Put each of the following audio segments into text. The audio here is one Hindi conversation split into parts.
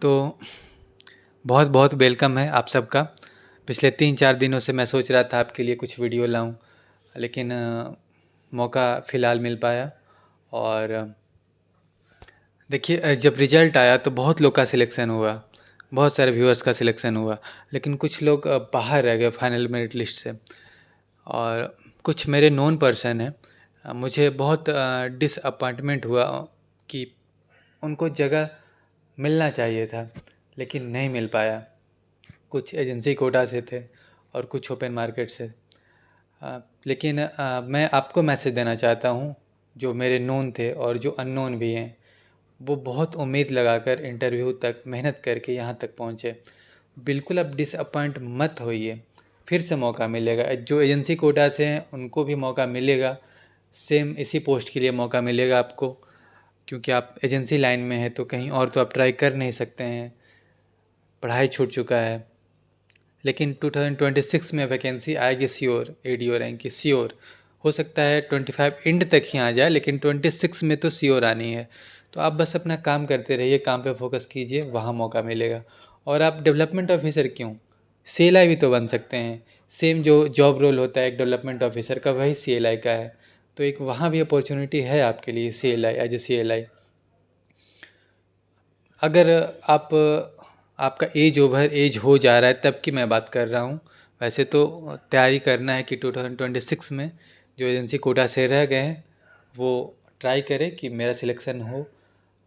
तो बहुत बहुत वेलकम है आप सबका। पिछले 3-4 दिनों से मैं सोच रहा था आपके लिए कुछ वीडियो लाऊं, लेकिन मौका फ़िलहाल मिल पाया। और देखिए, जब रिज़ल्ट आया तो बहुत लोग का सिलेक्शन हुआ, बहुत सारे व्यूअर्स का सिलेक्शन हुआ, लेकिन कुछ लोग बाहर रह गए फाइनल मेरिट लिस्ट से। और कुछ मेरे नोन पर्सन हैं, मुझे बहुत डिसअपॉइंटमेंट हुआ कि उनको जगह मिलना चाहिए था लेकिन नहीं मिल पाया। कुछ एजेंसी कोटा से थे और कुछ ओपन मार्केट से। लेकिन मैं आपको मैसेज देना चाहता हूँ, जो मेरे नोन थे और जो अननोन भी हैं, वो बहुत उम्मीद लगाकर इंटरव्यू तक मेहनत करके यहाँ तक पहुँचे। बिल्कुल अब डिसअपॉइंट मत होइए, फिर से मौका मिलेगा। जो एजेंसी कोटा से हैं उनको भी मौका मिलेगा, सेम इसी पोस्ट के लिए मौका मिलेगा आपको, क्योंकि आप एजेंसी लाइन में हैं तो कहीं और तो आप ट्राई कर नहीं सकते हैं, पढ़ाई छूट चुका है। लेकिन 2026 में वैकेंसी आएगी श्योर, एडीओ रैंक की श्योर। हो सकता है 25 एंड तक ही आ जाए, लेकिन 26 में तो श्योर आनी है। तो आप बस अपना काम करते रहिए, काम पे फोकस कीजिए, वहाँ मौका मिलेगा। और आप डेवलपमेंट ऑफिसर क्यों, सीएलआई भी तो बन सकते हैं। सेम जो जॉब रोल होता है एक डेवलपमेंट ऑफिसर का, वही सीएलआई का है। तो एक वहाँ भी अपॉर्चुनिटी है आपके लिए, सीएलआई एज ए सीएलआई। अगर आपका एज ओवर एज हो जा रहा है तब की मैं बात कर रहा हूँ। वैसे तो तैयारी करना है कि 2026 में जो एजेंसी कोटा से रह गए हैं वो ट्राई करें कि मेरा सिलेक्शन हो।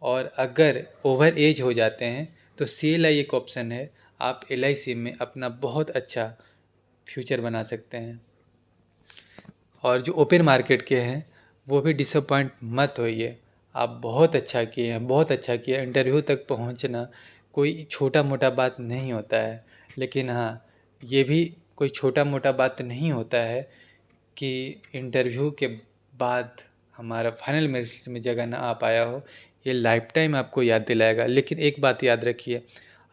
और अगर ओवर एज हो जाते हैं तो सीएलआई एक ऑप्शन है, आप एलआईसी में अपना बहुत अच्छा फ्यूचर बना सकते हैं। और जो ओपन मार्केट के हैं वो भी डिसअपॉइंट मत होइए, आप बहुत अच्छा किए हैं, बहुत अच्छा किया। इंटरव्यू तक पहुंचना कोई छोटा मोटा बात नहीं होता है, लेकिन हाँ, ये भी कोई छोटा मोटा बात नहीं होता है कि इंटरव्यू के बाद हमारा फाइनल मेरिट में जगह ना आ पाया हो। ये लाइफ टाइम आपको याद दिलाएगा। लेकिन एक बात याद रखिए,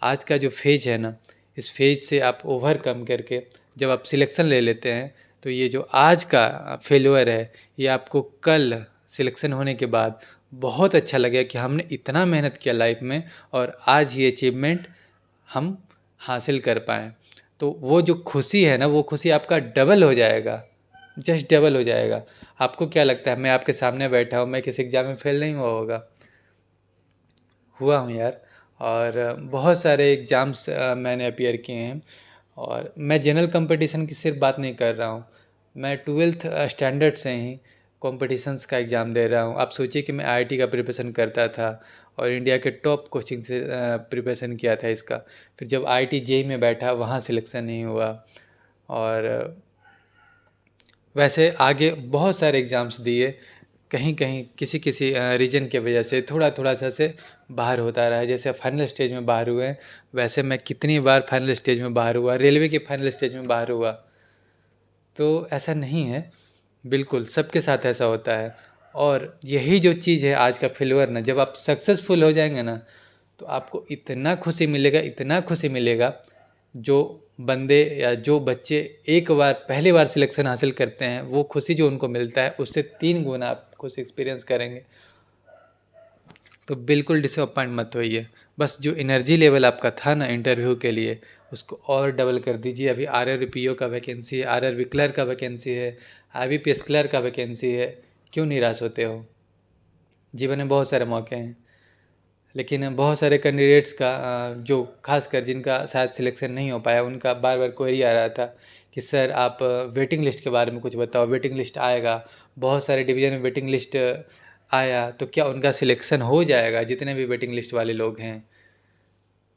आज का जो फेज है ना, इस फेज से आप ओवरकम करके जब आप सिलेक्शन ले लेते हैं तो ये जो आज का फेल्योर है, ये आपको कल सिलेक्शन होने के बाद बहुत अच्छा लगेगा कि हमने इतना मेहनत किया लाइफ में और आज ये अचीवमेंट हम हासिल कर पाएँ। तो वो जो खुशी है ना, वो खुशी आपका डबल हो जाएगा, जस्ट डबल हो जाएगा। आपको क्या लगता है मैं आपके सामने बैठा हूँ, मैं किसी एग्ज़ाम में फ़ेल नहीं हुआ होगा? हुआ हूँ यार। और बहुत सारे एग्ज़ाम्स मैंने अपीयर किए हैं। और मैं जनरल कंपटीशन की सिर्फ बात नहीं कर रहा हूँ, मैं 12th स्टैंडर्ड से ही कॉम्पिटिशन्स का एग्ज़ाम दे रहा हूँ। आप सोचिए कि मैं आईआईटी का प्रिपरेशन करता था और इंडिया के टॉप कोचिंग से प्रिपरेशन किया था इसका। फिर जब आईआईटी जेईई में बैठा, वहाँ सिलेक्शन नहीं हुआ। और वैसे आगे बहुत सारे एग्ज़ाम्स दिए, कहीं कहीं किसी किसी रीजन के वजह से थोड़ा थोड़ा सा से बाहर होता रहा है। जैसे फाइनल स्टेज में बाहर हुए हैं, वैसे मैं कितनी बार फाइनल स्टेज में बाहर हुआ, रेलवे के फाइनल स्टेज में बाहर हुआ। तो ऐसा नहीं है, बिल्कुल सबके साथ ऐसा होता है। और यही जो चीज़ है आज का फेल्योर ना, जब आप सक्सेसफुल हो जाएंगे ना तो आपको इतना खुशी मिलेगा, इतना खुशी मिलेगा। जो बंदे या जो बच्चे एक बार पहली बार सिलेक्शन हासिल करते हैं, वो खुशी जो उनको मिलता है उससे 3 गुना आप खुशी एक्सपीरियंस करेंगे। तो बिल्कुल डिसअपॉइंट मत होइए, बस जो एनर्जी लेवल आपका था ना इंटरव्यू के लिए, उसको और डबल कर दीजिए। अभी आरआरबी का वैकेंसी है, आरआरबी क्लर्क का वैकेंसी है, आईबीपीएस क्लर्क का वैकेंसी है। क्यों निराश होते हो? जीवन में बहुत सारे मौके हैं। लेकिन बहुत सारे कैंडिडेट्स का जो खासकर जिनका शायद सिलेक्शन नहीं हो पाया, उनका बार बार क्वेरी आ रहा था कि सर आप वेटिंग लिस्ट के बारे में कुछ बताओ। वेटिंग लिस्ट आएगा, बहुत सारे डिवीज़न में वेटिंग लिस्ट आया तो क्या उनका सिलेक्शन हो जाएगा, जितने भी वेटिंग लिस्ट वाले लोग हैं?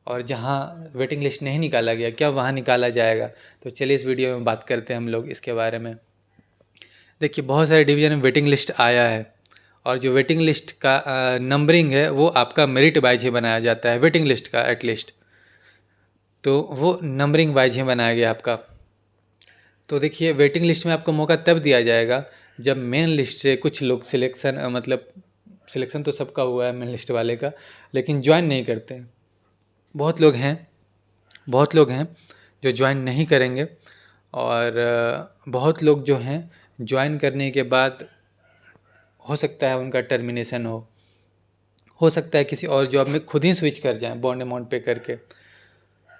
और जहाँ वेटिंग लिस्ट नहीं निकाला गया, क्या वहाँ निकाला जाएगा? तो चलिए इस वीडियो में बात करते हैं हम लोग इसके बारे में। देखिए, बहुत सारे डिवीज़न में वेटिंग लिस्ट आया है और जो वेटिंग लिस्ट का नंबरिंग है वो आपका मेरिट वाइज ही बनाया जाता है, वेटिंग लिस्ट का एटलीस्ट। तो वो नंबरिंग वाइज ही बनाया गया आपका। तो देखिए, वेटिंग लिस्ट में आपको मौका तब दिया जाएगा जब मेन लिस्ट से कुछ लोग सिलेक्शन मतलब सिलेक्शन तो सबका हुआ है मेन लिस्ट वाले का, लेकिन ज्वाइन नहीं करते हैं। बहुत लोग हैं, बहुत लोग हैं जो ज्वाइन नहीं करेंगे। और बहुत लोग जो हैं ज्वाइन करने के बाद हो सकता है उनका टर्मिनेशन हो हो सकता है किसी और जॉब में खुद ही स्विच कर जाएं बॉन्ड अमाउंट पे करके।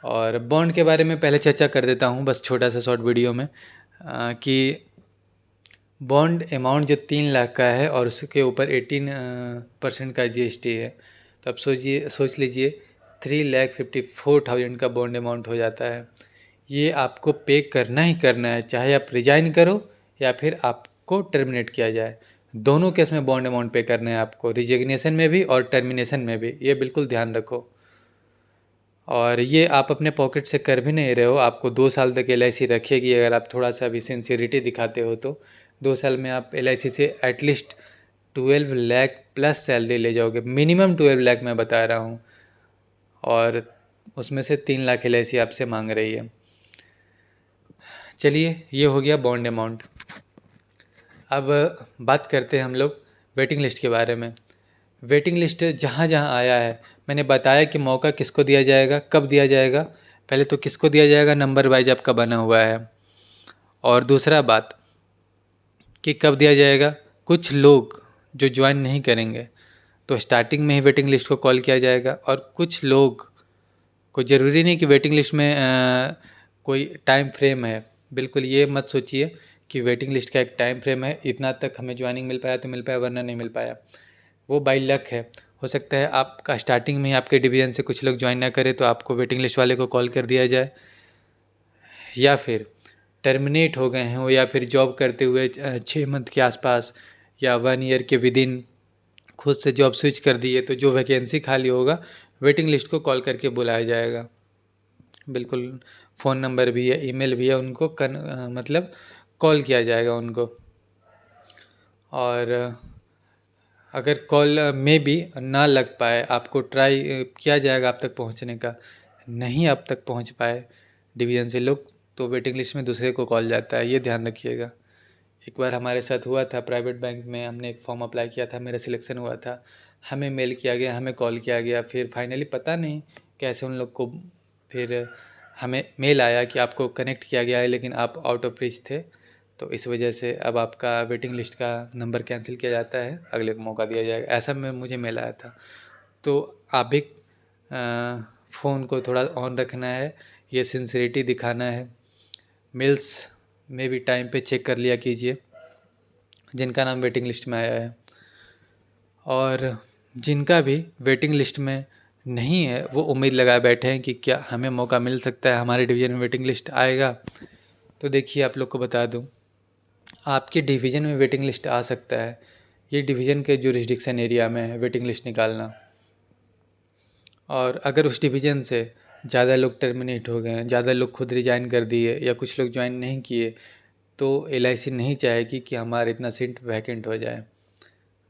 और बॉन्ड के बारे में पहले चर्चा कर देता हूँ बस छोटा सा शॉर्ट वीडियो में, कि बॉन्ड अमाउंट जो 3 लाख का है और उसके ऊपर 18% का GST है, तो अब सोच लीजिए 3,54,000 का बॉन्ड अमाउंट हो जाता है। ये आपको पे करना ही करना है, चाहे आप रिजाइन करो या फिर आपको टर्मिनेट किया जाए। दोनों केस में बॉन्ड अमाउंट पे करना है आपको, रिजिग्नेशन में भी और टर्मिनेशन में भी, ये बिल्कुल ध्यान रखो। और ये आप अपने पॉकेट से कर भी नहीं रहे हो, आपको 2 साल तक LIC रखेगी अगर आप थोड़ा सा भी सिंसियरिटी दिखाते हो तो। 2 साल में आप LIC से एटलीस्ट 12 लाख प्लस सैलरी ले जाओगे, मिनिमम 12 लाख मैं बता रहा हूँ, और उसमें से 3 लाख LIC आपसे मांग रही है। चलिए, ये हो गया बॉन्ड अमाउंट। अब बात करते हैं हम लोग वेटिंग लिस्ट के बारे में। वेटिंग लिस्ट जहाँ जहाँ आया है, मैंने बताया कि मौका किसको दिया जाएगा, कब दिया जाएगा। पहले तो किसको दिया जाएगा, नंबर वाइज आपका बना हुआ है। और दूसरा बात कि कब दिया जाएगा, कुछ लोग जो ज्वाइन नहीं करेंगे तो स्टार्टिंग में ही वेटिंग लिस्ट को कॉल किया जाएगा, और कुछ लोग को ज़रूरी नहीं कि वेटिंग लिस्ट में कोई टाइम फ्रेम है। बिल्कुल ये मत सोचिए कि वेटिंग लिस्ट का एक टाइम फ्रेम है, इतना तक हमें ज्वाइनिंग मिल पाया तो मिल पाया, वरना नहीं मिल पाया। वो बाई लक है। हो सकता है आपका स्टार्टिंग में ही आपके डिवीज़न से कुछ लोग ज्वाइन ना करें तो आपको वेटिंग लिस्ट वाले को कॉल कर दिया जाए, या फिर टर्मिनेट हो गए हैं, या फिर जॉब करते हुए 6 मंथ के आसपास या 1 ईयर के विदिन खुद से जॉब स्विच कर दिए, तो जो वैकेंसी खाली होगा वेटिंग लिस्ट को कॉल करके बुलाया जाएगा। बिल्कुल फ़ोन नंबर भी है, ईमेल भी है, उनको मतलब कॉल किया जाएगा उनको। और अगर कॉल में भी ना लग पाए, आपको ट्राई किया जाएगा आप तक पहुंचने का, नहीं आप तक पहुंच पाए डिवीज़न से लोग, तो वेटिंग लिस्ट में दूसरे को कॉल जाता है, ये ध्यान रखिएगा। एक बार हमारे साथ हुआ था, प्राइवेट बैंक में हमने एक फॉर्म अप्लाई किया था, मेरा सिलेक्शन हुआ था, हमें मेल किया गया, हमें कॉल किया गया, फिर फाइनली पता नहीं कैसे उन लोग को फिर हमें मेल आया कि आपको कनेक्ट किया गया है लेकिन आप आउट ऑफ रीच थे, तो इस वजह से अब आपका वेटिंग लिस्ट का नंबर कैंसिल किया जाता है, अगले को मौका दिया जाएगा, ऐसा में मुझे मेल आया था। तो आप भी फ़ोन को थोड़ा ऑन रखना है, ये सिंसियरिटी दिखाना है। मेल्स में भी टाइम पे चेक कर लिया कीजिए जिनका नाम वेटिंग लिस्ट में आया है, और जिनका भी वेटिंग लिस्ट में नहीं है वो उम्मीद लगाए बैठे हैं कि क्या हमें मौका मिल सकता है, हमारे डिवीज़न में वेटिंग लिस्ट आएगा। तो देखिए, आप लोग को बता दूं, आपके डिवीज़न में वेटिंग लिस्ट आ सकता है, ये डिवीज़न के जुरिस्डिक्शन एरिया में है वेटिंग लिस्ट निकालना। और अगर उस डिवीज़न से ज़्यादा लोग टर्मिनेट हो गए हैं, ज़्यादा लोग खुद रिजाइन कर दिए, या कुछ लोग ज्वाइन नहीं किए, तो LIC नहीं चाहेगी कि हमारा इतना सीट वैकेंट हो जाए।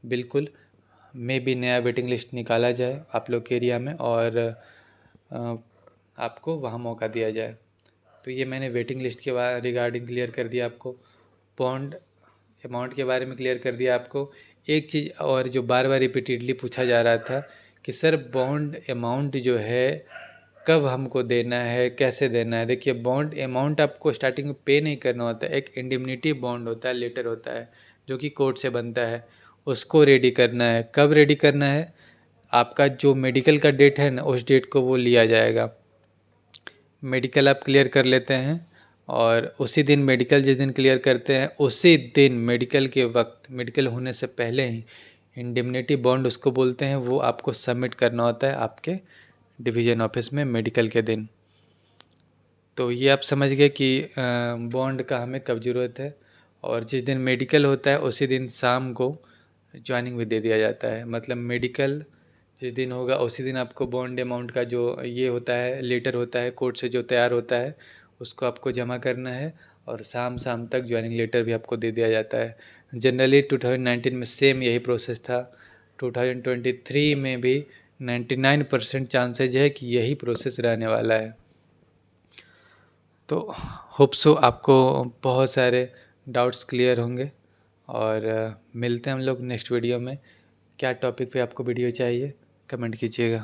बिल्कुल में भी नया वेटिंग लिस्ट निकाला जाए आप लोग के एरिया में, और आपको वहाँ मौका दिया जाए। तो ये मैंने वेटिंग लिस्ट के बारे रिगार्डिंग क्लियर कर दिया आपको, बॉन्ड अमाउंट के बारे में क्लियर कर दिया आपको। एक चीज़ और जो बार बार रिपीटेडली पूछा जा रहा था कि सर बॉन्ड अमाउंट जो है कब हमको देना है, कैसे देना है। देखिए, बॉन्ड अमाउंट आपको स्टार्टिंग में पे नहीं करना होता है, एक इंडिमनिटी बॉन्ड होता है, लेटर होता है जो कि कोर्ट से बनता है, उसको रेडी करना है। कब रेडी करना है, आपका जो मेडिकल का डेट है ना, उस डेट को वो लिया जाएगा। मेडिकल आप क्लियर कर लेते हैं, और उसी दिन मेडिकल जिस दिन क्लियर करते हैं उसी दिन मेडिकल के वक्त, मेडिकल होने से पहले ही इंडिमनिटी बॉन्ड उसको बोलते हैं, वो आपको सबमिट करना होता है आपके डिवीज़न ऑफिस में मेडिकल के दिन। तो ये आप समझ गए कि बॉन्ड का हमें कब ज़रूरत है। और जिस दिन मेडिकल होता है उसी दिन शाम को ज्वाइनिंग भी दे दिया जाता है। मतलब मेडिकल जिस दिन होगा उसी दिन आपको बॉन्ड अमाउंट का जो ये होता है, लेटर होता है कोर्ट से जो तैयार होता है, उसको आपको जमा करना है, और शाम शाम तक ज्वाइनिंग लेटर भी आपको दे दिया जाता है। जनरली 2019 में सेम यही प्रोसेस था, 2023 में भी 99% चांसेज है कि यही प्रोसेस रहने वाला है। तो होप सो आपको बहुत सारे डाउट्स क्लियर होंगे, और मिलते हैं हम लोग नेक्स्ट वीडियो में। क्या टॉपिक पे आपको वीडियो चाहिए कमेंट कीजिएगा।